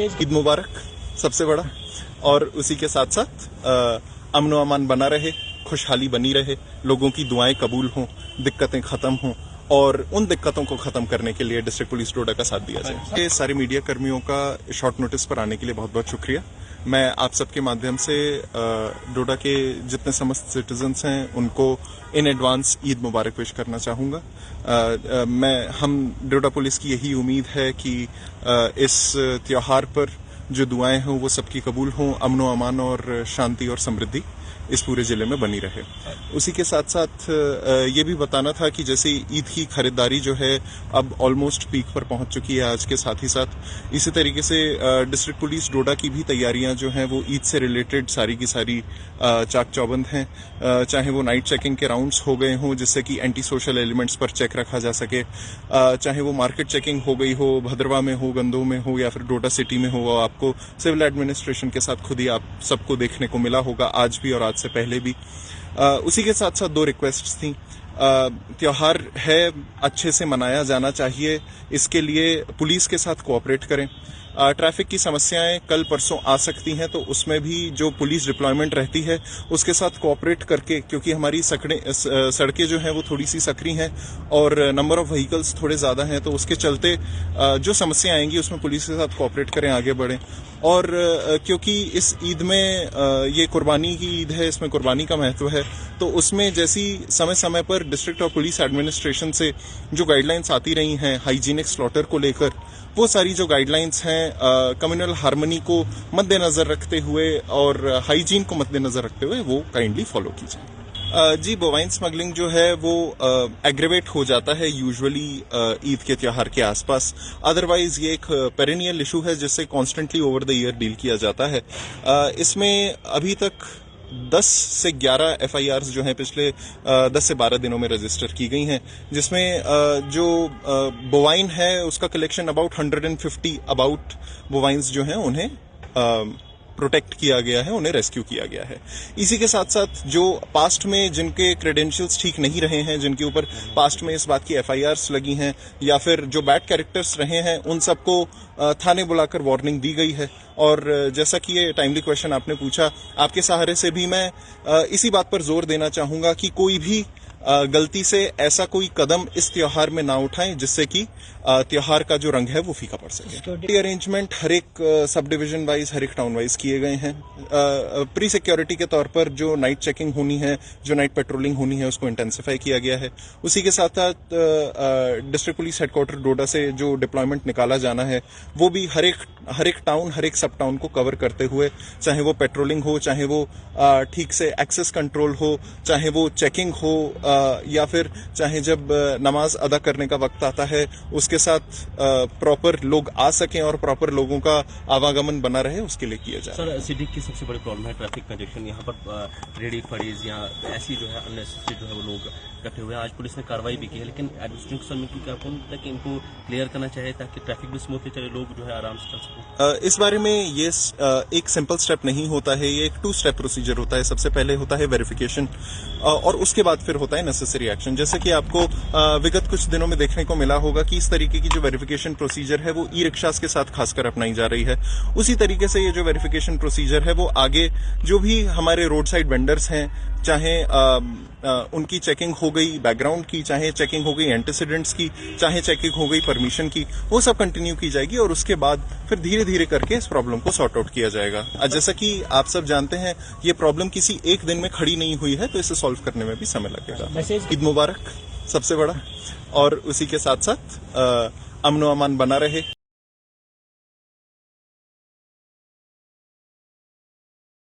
ईद मुबारक सबसे बड़ा, और उसी के साथ साथ अमन व अमान बना रहे, खुशहाली बनी रहे, लोगों की दुआएं कबूल हों, दिक्कतें खत्म हों और उन दिक्कतों को खत्म करने के लिए डिस्ट्रिक्ट पुलिस डोडा का साथ दिया जाए। ये सारे मीडिया कर्मियों का शॉर्ट नोटिस पर आने के लिए बहुत बहुत शुक्रिया। मैं आप सबके माध्यम से डोडा के जितने समस्त सिटीजन्स हैं उनको in advance Eid Mubarak wish करना चाहूँगा। हम डोडा पुलिस की यही उम्मीद है कि इस त्योहार पर जो दुआएं हों वो सबकी कबूल हों, अमन व अमान और शांति और समृद्धि इस पूरे जिले में बनी रहे। उसी के साथ साथ ये भी बताना था कि जैसे ईद की खरीदारी जो है अब ऑलमोस्ट पीक पर पहुंच चुकी है आज के साथ ही साथ, इसी तरीके से डिस्ट्रिक्ट पुलिस डोडा की भी तैयारियां जो हैं वो ईद से रिलेटेड सारी की सारी चाक चौबंद हैं। चाहे वो नाइट चेकिंग के राउंड्स हो गए हों जिससे कि एंटी सोशल एलिमेंट्स पर चेक रखा जा सके, चाहे वो मार्केट चेकिंग हो गई हो, भद्रवा में हो, गंदों में हो या फिर डोडा सिटी में हो, आपको सिविल एडमिनिस्ट्रेशन के साथ खुद ही आप सबको देखने को मिला होगा आज भी और आज से पहले भी। उसी के साथ साथ दो रिक्वेस्ट्स थी। त्योहार है, अच्छे से मनाया जाना चाहिए, इसके लिए पुलिस के साथ कोऑपरेट करें। ट्रैफिक की समस्याएं कल परसों आ सकती हैं तो उसमें भी जो पुलिस डिप्लॉयमेंट रहती है उसके साथ कोऑपरेट करके, क्योंकि हमारी सड़कें जो हैं वो थोड़ी सी सकरी हैं और नंबर ऑफ व्हीकल्स थोड़े ज़्यादा हैं, तो उसके चलते जो समस्या आएंगी उसमें पुलिस के साथ कोऑपरेट करें, आगे बढ़ें। और क्योंकि इस ईद में ये कुर्बानी की ईद है, इसमें कुर्बानी का महत्व है, तो उसमें जैसी समय समय पर डिस्ट्रिक्ट और पुलिस एडमिनिस्ट्रेशन से जो गाइडलाइंस आती रही हैं हाइजीनिक स्लॉटर को लेकर, वो सारी जो गाइडलाइंस हैं कम्युनल हार्मनी को मद्देनजर रखते हुए और हाइजीन को मद्देनजर रखते हुए वो काइंडली फॉलो की जाए। जी, बोवाइन स्मगलिंग जो है वो एग्रेवेट हो जाता है यूजुअली ईद के त्योहार के आसपास, अदरवाइज ये एक पेरेनियल इशू है जिससे constantly over the year deal किया जाता है। इसमें अभी तक 10 से 11 FIRs जो हैं पिछले 10 से 12 दिनों में रजिस्टर की गई हैं, जिसमें जो बोवाइन है उसका कलेक्शन अबाउट 150 अबाउट बोवाइंस जो हैं उन्हें प्रोटेक्ट किया गया है, उन्हें रेस्क्यू किया गया है। इसी के साथ साथ जो पास्ट में जिनके क्रेडेंशियल्स ठीक नहीं रहे हैं, जिनके ऊपर पास्ट में इस बात की FIRs लगी हैं या फिर जो बैड कैरेक्टर्स रहे हैं, उन सबको थाने बुलाकर वार्निंग दी गई है। और जैसा कि ये टाइमली क्वेश्चन आपने पूछा, आपके सहारे से भी मैं इसी बात पर जोर देना चाहूंगा कि कोई भी गलती से ऐसा कोई कदम इस त्योहार में ना उठाएं जिससे कि त्योहार का जो रंग है वो फीका पड़ सके। अरेंजमेंट हर एक सब डिवीजन वाइज, हर एक टाउन वाइज किए गए हैं। प्री सिक्योरिटी के तौर पर जो नाइट चेकिंग होनी है, जो नाइट पेट्रोलिंग होनी है, उसको इंटेंसिफाई किया गया है। उसी के साथ साथ डिस्ट्रिक्ट पुलिस हेडक्वार्टर डोडा से जो डिप्लॉयमेंट निकाला जाना है वो भी हर एक टाउन, हर एक सब टाउन को कवर करते हुए, चाहे वो पेट्रोलिंग हो, चाहे वो ठीक से एक्सेस कंट्रोल हो, चाहे वो चेकिंग हो, या फिर चाहे जब नमाज अदा करने का वक्त आता है उसके साथ प्रॉपर लोग आ सकें और प्रॉपर लोगों का आवागमन बना रहे, उसके लिए किया जाए। सर, सिटी की सबसे बड़ी प्रॉब्लम है ट्रैफिक कंजेशन। यहाँ पर रेडी फड़ीज या ऐसी जो है अननेसेसरी जो है वो लोग इकट्ठे हुए हैं। आज पुलिस ने कार्रवाई भी की है, लेकिन एडमिनिस्ट्रेशन में क्या कौन तक इनको क्लियर करना चाहिए ताकि ट्रैफिक भी स्मूथली चले, लोग जो है आराम से चल सकें। इस बारे में ये एक सिंपल स्टेप नहीं होता है, ये एक 2 स्टेप प्रोसीजर होता है। सबसे पहले होता है वेरिफिकेशन और उसके बाद फिर होता है नेसेसरी एक्शन। जैसे कि आपको विगत कुछ दिनों में देखने को मिला होगा कि इस तरीके की जो वेरिफिकेशन प्रोसीजर है वो ई रिक्शास के साथ खासकर अपनाई जा रही है। उसी तरीके से ये जो वेरिफिकेशन प्रोसीजर है वो आगे जो भी हमारे रोड साइड वेंडर्स हैं, चाहे उनकी चेकिंग हो गई बैकग्राउंड की, चाहे चेकिंग हो गई एंटीसीडेंट्स की, चाहे चेकिंग हो गई परमिशन की, वो सब कंटिन्यू की जाएगी और उसके बाद फिर धीरे धीरे करके इस प्रॉब्लम को सॉर्ट आउट किया जाएगा। जैसा कि आप सब जानते हैं ये प्रॉब्लम किसी एक दिन में खड़ी नहीं हुई है, तो इसे सॉल्व करने में भी समय लगेगा। ईद मुबारक सबसे बड़ा, और उसी के साथ साथ अमन व अमान बना रहे।